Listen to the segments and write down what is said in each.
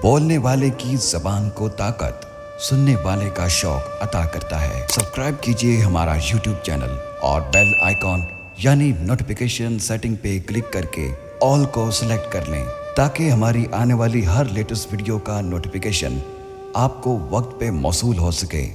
बोलने वाले की जबान को ताकत, सुनने वाले का शौक अता करता है। सब्सक्राइब कीजिए हमारा YouTube चैनल और बेल आइकॉन यानी नोटिफिकेशन सेटिंग पे क्लिक करके ऑल को सिलेक्ट कर लें ताकि हमारी आने वाली हर लेटेस्ट वीडियो का नोटिफिकेशन आपको वक्त पे मौसूल हो सके।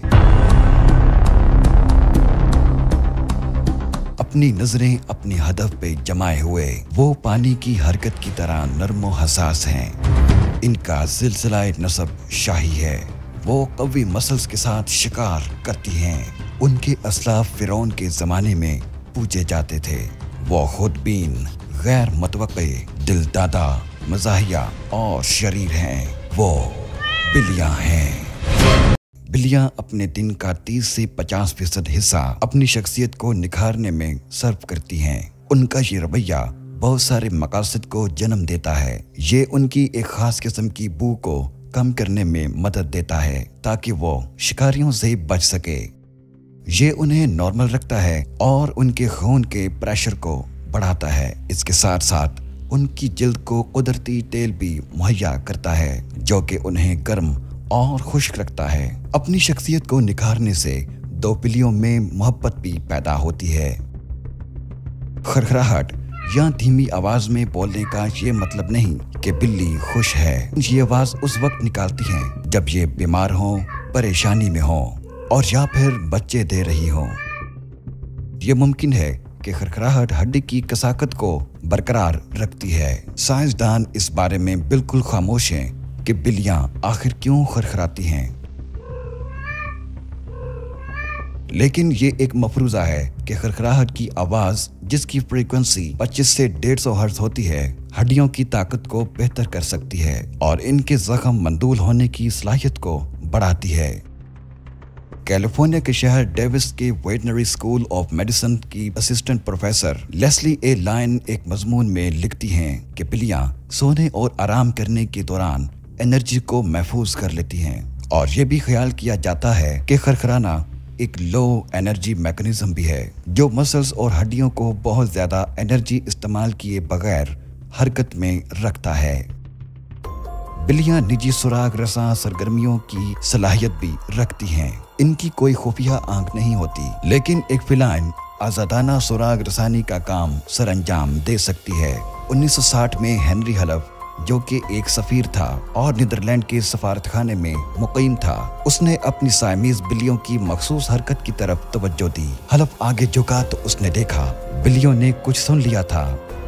अपनी नजरें अपने हदफ पे जमाए हुए वो पानी की हरकत की तरह नर्म व हसास हैं। इनका सिलसिलाए नसब शाही है। वो कवी मसल्स के साथ शिकार करती हैं। उनके असलाफ फिरौन के जमाने में पूजे जाते थे। वो खुदबीन, गैर मतवक्के, दिलदादा, मज़ाहिया और शरीर हैं। वो बिल्लियाँ हैं। बिल्लियाँ अपने दिन का 30 से 50% हिस्सा अपनी शख्सियत को निखारने में सर्व करती हैं। उनका ये रवैया बहुत सारे मकासद को जन्म देता है। ये उनकी एक खास किस्म की बू को कम करने में मदद देता है ताकि वो शिकारियों से बच सके। ये उन्हें नॉर्मल रखता है और उनके खून के प्रेशर को बढ़ाता है। इसके साथ साथ उनकी जिल्द को कुदरती तेल भी मुहैया करता है जो कि उन्हें गर्म और खुश्क रखता है। अपनी शख्सियत को निखारने से दो बिल्लियों में मोहब्बत भी पैदा होती है। खरखराहट या धीमी आवाज में बोलने का ये मतलब नहीं कि बिल्ली खुश है। ये आवाज उस वक्त निकालती हैं जब ये बीमार हो, परेशानी में हो और या फिर बच्चे दे रही हो। ये मुमकिन है कि खरखराहट हड्डी की कसाकत को बरकरार रखती है। साइंसदान इस बारे में बिल्कुल खामोश हैं कि बिल्लियां आखिर क्यों खरखराती हैं, लेकिन ये एक मफरूजा है कि खरखराहट की आवाज जिसकी फ्रीक्वेंसी 25 से 150 हर्ट्ज होती है हड्डियों की ताकत को बेहतर कर सकती है और इनके जख्म मंदूल होने की सलाहियत को बढ़ाती है। कैलिफोर्निया के शहर डेविस के वेटनरी स्कूल ऑफ मेडिसिन की असिस्टेंट प्रोफेसर लेस्ली ए लाइन एक मजमून में लिखती हैं कि बिल्लियां सोने और आराम करने के दौरान एनर्जी को महफूज कर लेती हैं और ये भी ख्याल किया जाता है कि खरखराना एक लो एनर्जी मैकेनिज्म भी है जो मसल्स और हड्डियों को बहुत ज्यादा एनर्जी इस्तेमाल किए बगैर हरकत में रखता है। बिल्लियां निजी सुराग रसां सरगर्मियों की सलाहियत भी रखती हैं। इनकी कोई खुफिया आंख नहीं होती, लेकिन एक फिलाइन आजादाना सुराग रसानी का काम सरअंजाम दे सकती है। 1960 में हेनरी हलफ जो कि एक सफीर था और नीदरलैंड के सफारतखाने में मुकीम था, उसने अपनी साइमीज बिल्लियों की मखसूस हरकत की तरफ तवज्जो दी। हलफ आगे झुका तो उसने देखा बिल्लियों ने कुछ सुन लिया था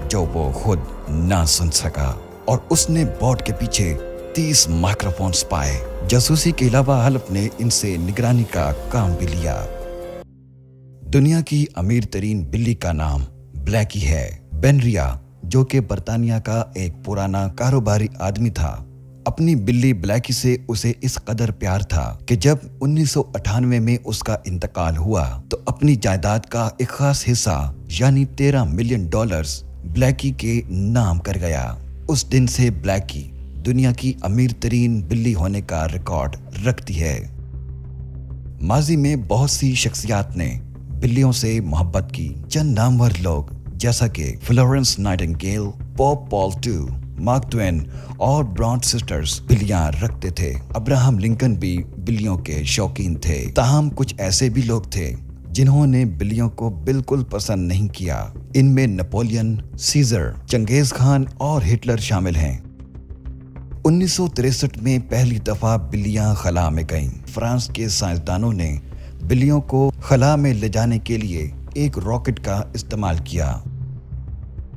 जो वो खुद ना सुन सका और उसने बोर्ड के पीछे 30 माइक्रोफोन्स पाए। जासूसी के अलावा हलफ ने इनसे निगरानी का काम भी लिया। दुनिया की अमीर तरीन बिल्ली का नाम ब्लैकी है। बेनरिया जो कि बर्तानिया का एक पुराना कारोबारी आदमी था, अपनी बिल्ली ब्लैकी से उसे इस कदर प्यार था कि जब 1998 में उसका इंतकाल हुआ तो अपनी जायदाद का एक खास हिस्सा यानी $13 मिलियन ब्लैकी के नाम कर गया। उस दिन से ब्लैकी दुनिया की अमीर तरीन बिल्ली होने का रिकॉर्ड रखती है। माजी में बहुत सी शख्सियात ने बिल्लियों से मोहब्बत की। चंद नामवर लोग जैसा कि Florence Nightingale, Pope Paul two, Mark Twain और ब्रॉड सिस्टर्स बिल्लियां रखते थे। अब्राहम लिंकन भी बिल्लियों के शौकीन थे। ताहम कुछ ऐसे भी लोग थे जिन्होंने बिल्लियों को बिल्कुल पसंद नहीं किया। इनमें नेपोलियन, सीजर, चंगेज खान और हिटलर शामिल हैं। 1963 में पहली दफा बिल्लियां खला में गईं। फ्रांस के साइंसदानों ने बिल्लियों को खला में ले जाने के लिए एक रॉकेट का इस्तेमाल किया।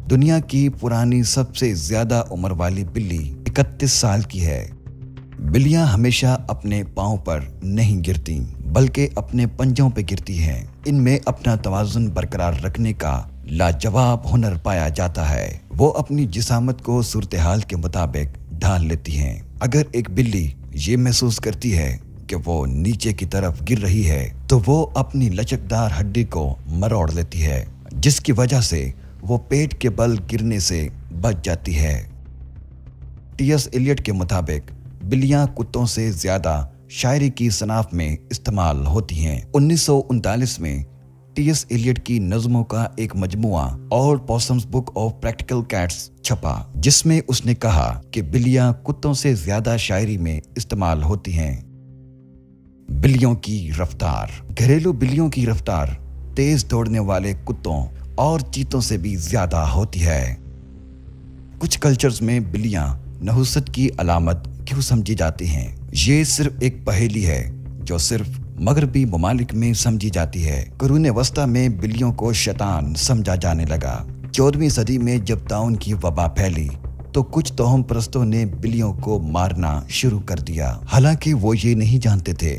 दुनिया की पुरानी सबसे ज्यादा उम्र वाली बिल्ली 31 साल की है। बिल्लियां हमेशा अपने पांव पर नहीं गिरती बल्कि अपने पंजों पे गिरती हैं। इनमें अपना तवाज़ुन बरकरार रखने का लाजवाब हुनर पाया जाता है। वो अपनी जिसामत को सूरत हाल के मुताबिक ढाल लेती हैं। अगर एक बिल्ली ये महसूस करती है कि वो नीचे की तरफ गिर रही है तो वो अपनी लचकदार हड्डी को मरोड़ लेती है, जिसकी वजह से वो पेट के बल गिरने से बच जाती है। टी.एस. एलियट के मुताबिक बिल्लियां कुत्तों से ज्यादा शायरी की सनाफ में इस्तेमाल होती हैं। 1939 में टी.एस. एलियट की नज़मों का एक मजमुआ और पॉसम्स बुक ऑफ प्रैक्टिकल कैट्स छपा, जिसमें उसने कहा कि बिल्लियां कुत्तों से ज्यादा शायरी में इस्तेमाल होती हैं। बिल्लियों की रफ्तार। घरेलू बिल्लियों की रफ्तार तेज दौड़ने वाले कुत्तों और चीतों से भी ज्यादा होती है। कुछ कल्चर्स में बिल्लियां नहुसत की अलामत क्यों समझी जाती हैं? ये सिर्फ एक पहेली है जो सिर्फ मगरबी ममालिक में समझी जाती है। कुरून वस्ता में बिल्लियों को शैतान समझा जाने लगा। 14वीं सदी में जब ताउन की वबा फैली तो कुछ तोहम परस्तों ने बिल्लियों को मारना शुरू कर दिया। हालांकि वो ये नहीं जानते थे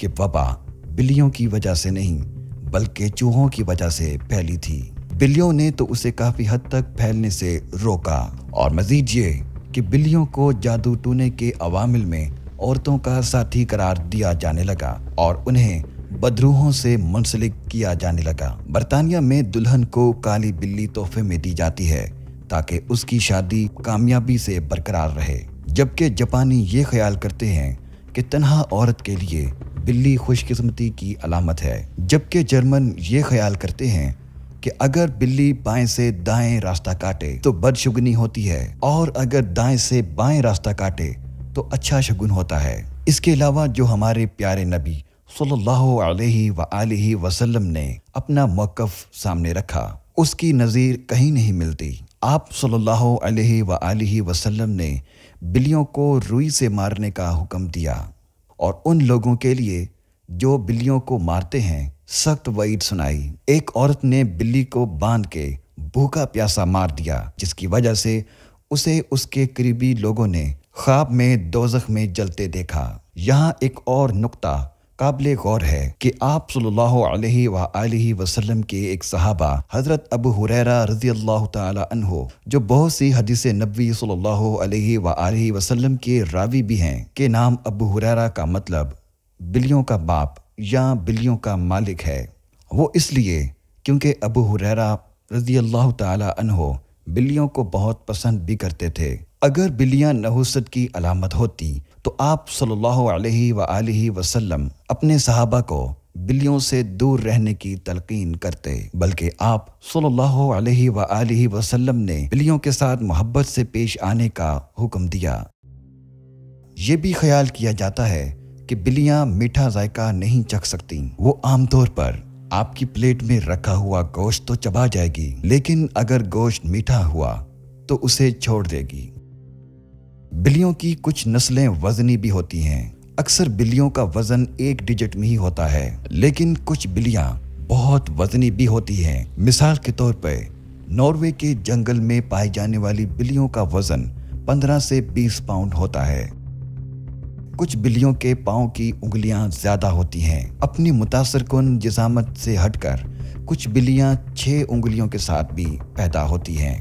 कि वबा बिल्लियों की वजह से नहीं बल्कि चूहों की वजह से फैली थी। बिल्लियों ने तो उसे काफी हद तक फैलने से रोका, और मजीद ये कि बिल्लियों को जादू टूने के अवामिल में औरतों का साथी करार दिया जाने लगा और उन्हें बदरूहों से मुंसलिक किया जाने लगा। बरतानिया में दुल्हन को काली बिल्ली तोहफे में दी जाती है ताकि उसकी शादी कामयाबी से बरकरार रहे, जबकि जापानी ये ख्याल करते हैं कि तन्हा औरत के लिए बिल्ली खुशकिस्मती की अलामत है, जबकि जर्मन ये ख्याल करते हैं कि अगर बिल्ली बाएं से दाएं रास्ता काटे तो बदशुगनी होती है और अगर दाएं से बाएं रास्ता काटे तो अच्छा शगुन होता है। इसके अलावा जो हमारे प्यारे नबी सल्लल्लाहु अलैहि वसल्लम ने अपना मौक़िफ़ सामने रखा, उसकी नज़ीर कहीं नहीं मिलती। आप सल्लल्लाहु अलैहि वसल्लम ने बिल्लियों को रुई से मारने का हुक्म दिया और उन लोगों के लिए जो बिल्लियों को मारते हैं सख्त वईद सुनाई। एक औरत ने बिल्ली को बांध के भूखा प्यासा मार दिया, जिसकी वजह से उसे उसके करीबी लोगों ने ख्वाब में दोज़ख में जलते देखा। यहाँ एक और नुक्ता काबिले गौर है कि आप सल्लल्लाहु अलैहि वसल्लम के एक सहाबा हज़रत अबू हुरैरा रज़ियल्लाहु ताला अन्हु, जो बहुत सी हदीसे नबी सल्लल्लाहु अलैहि वसल्लम के रावी भी हैं, के नाम अबू हुरैरा का मतलब बिल्लियों का बाप या बिल्लियों का मालिक है। वो इसलिए क्योंकि अबू हुरैरा रज़ियल्लाहु ताला अन्हु बिल्लियों को बहुत पसंद भी करते थे। अगर बिल्लियां नहुसत की अलामत होती तो आप सल्लल्लाहु अलैहि वसल्लम अपने सहाबा को बिल्लियों से दूर रहने की तलकीन करते, बल्कि आप सल्लल्लाहु अलैहि वसल्लम ने बिल्लियों के साथ मोहब्बत से पेश आने का हुक्म दिया। ये भी ख्याल किया जाता है कि बिल्लियां मीठा जायका नहीं चख सकती। वो आमतौर पर आपकी प्लेट में रखा हुआ गोश्त तो चबा जाएगी, लेकिन अगर गोश्त मीठा हुआ तो उसे छोड़ देगी। बिल्लियों की कुछ नस्लें वजनी भी होती हैं। अक्सर बिल्लियों का वजन 1 डिजिट में ही होता है, लेकिन कुछ बिल्लियां बहुत वजनी भी होती हैं। मिसाल के तौर पर नॉर्वे के जंगल में पाई जाने वाली बिल्लियों का वजन 15 से 20 पाउंड होता है। कुछ बिल्लियों के पाँव की उंगलियां ज्यादा होती हैं। अपनी मुतासरकुन जिसामत से हटकर कुछ बिल्लियां 6 उंगलियों के साथ भी पैदा होती हैं।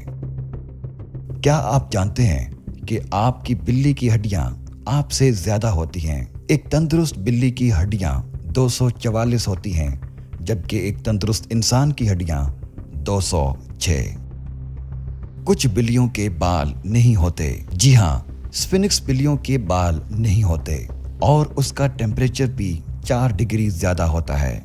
क्या आप जानते हैं कि आपकी बिल्ली की हड्डियां आपसे ज्यादा होती हैं? एक तंदुरुस्त बिल्ली की हड्डियां 244 होती हैं, जबकि एक तंदुरुस्त इंसान की हड्डियां 206। कुछ बिल्लियों के बाल नहीं होते। जी हाँ, स्फिनिक्स बिल्लियों के बाल नहीं होते और उसका टेम्परेचर भी 4 डिग्री ज्यादा होता है।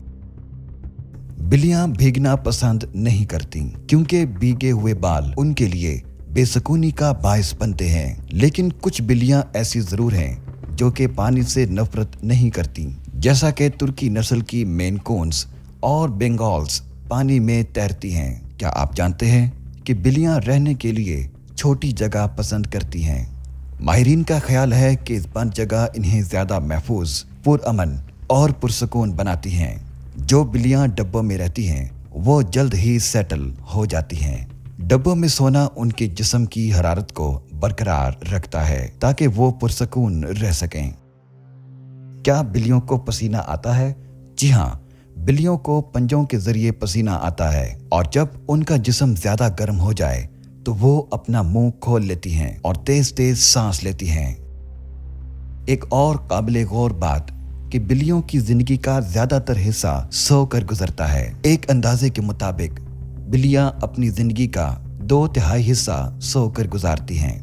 बिल्लियां भीगना पसंद नहीं करती क्योंकि भीगे हुए बाल उनके लिए बेसुकूनी का बायस बनते हैं। लेकिन कुछ बिल्लियां ऐसी जरूर हैं जो कि पानी से नफरत नहीं करती, जैसा कि तुर्की नस्ल की मेन कून्स और बंगाल्स पानी में तैरती हैं। क्या आप जानते हैं कि बिल्लियां रहने के लिए छोटी जगह पसंद करती हैं? माहिरीन का ख्याल है कि बंद जगह इन्हें ज्यादा महफूज, पुरअमन और पुरसकून बनाती हैं। जो बिल्लियां डब्बों में रहती हैं वो जल्द ही सेटल हो जाती हैं। डब्बों में सोना उनके जिस्म की हरारत को बरकरार रखता है ताकि वो पुरसकून रह सकें। क्या बिल्लियों को पसीना आता है? जी हाँ, बिल्लियों को पंजों के जरिए पसीना आता है और जब उनका जिस्म ज्यादा गर्म हो जाए तो वो अपना मुंह खोल लेती हैं और तेज तेज सांस लेती हैं। एक और काबिले गौर बात कि बिल्लियों की जिंदगी का ज्यादातर हिस्सा सोकर गुजरता है। एक अंदाजे के मुताबिक बिल्लियां अपनी जिंदगी का 2/3 हिस्सा सोकर गुजारती हैं।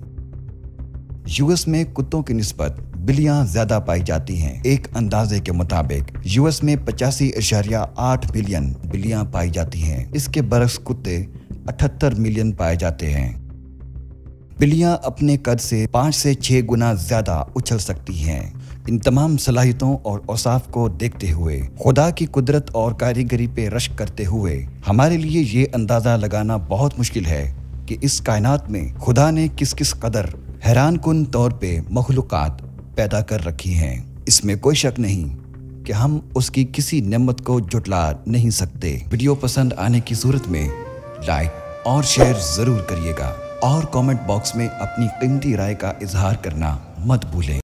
यूएस में कुत्तों की निस्बत बिलियां ज्यादा पाई जाती हैं। एक अंदाजे के मुताबिक यूएस में 85.8 बिलियन बिलियां पाई जाती हैं। इसके बरक्स कुत्ते 78 मिलियन पाए जाते हैं। बिल्लियां अपने कद से 5 से 6 गुना ज्यादा उछल सकती हैं। इन तमाम सलाहियतों और औसाफ को देखते हुए, खुदा की कुदरत और कारीगरी पे रश्क करते हुए हमारे लिए ये अंदाजा लगाना बहुत मुश्किल है कि इस कायनात में खुदा ने किस किस कदर हैरान कुन तौर पे मखलूकात पैदा कर रखी हैं। इसमें कोई शक नहीं कि हम उसकी किसी नेमत को जुटला नहीं सकते। वीडियो पसंद आने की सूरत में लाइक और शेयर जरूर करिएगा और कमेंट बॉक्स में अपनी कीमती राय का इजहार करना मत भूलें।